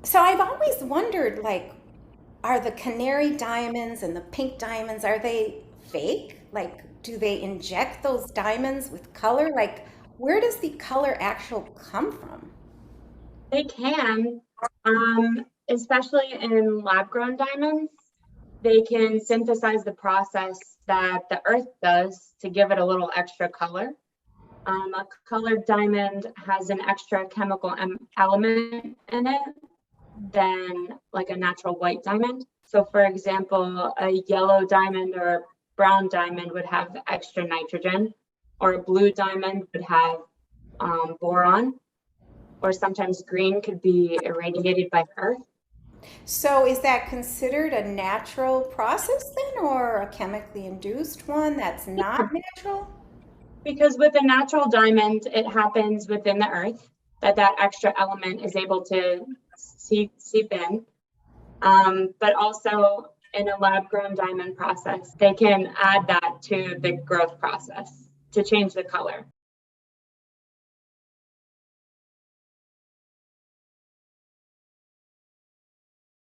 So I've always wondered, like, are the canary diamonds and the pink diamonds, are they fake? Like, do they inject those diamonds with color? Like, where does the color actual come from? They can, especially in lab-grown diamonds. They can synthesize the process that the earth does to give it a little extra color. A colored diamond has an extra chemical element in it than like a natural white diamond. So, for example, a yellow diamond or a brown diamond would have extra nitrogen, or a blue diamond would have boron, or sometimes green could be irradiated by Earth. So is that considered a natural process then, or a chemically induced one that's not natural? Because with a natural diamond, it happens within the Earth that extra element is able to seep in. But also in a lab grown diamond process, they can add that to the growth process to change the color.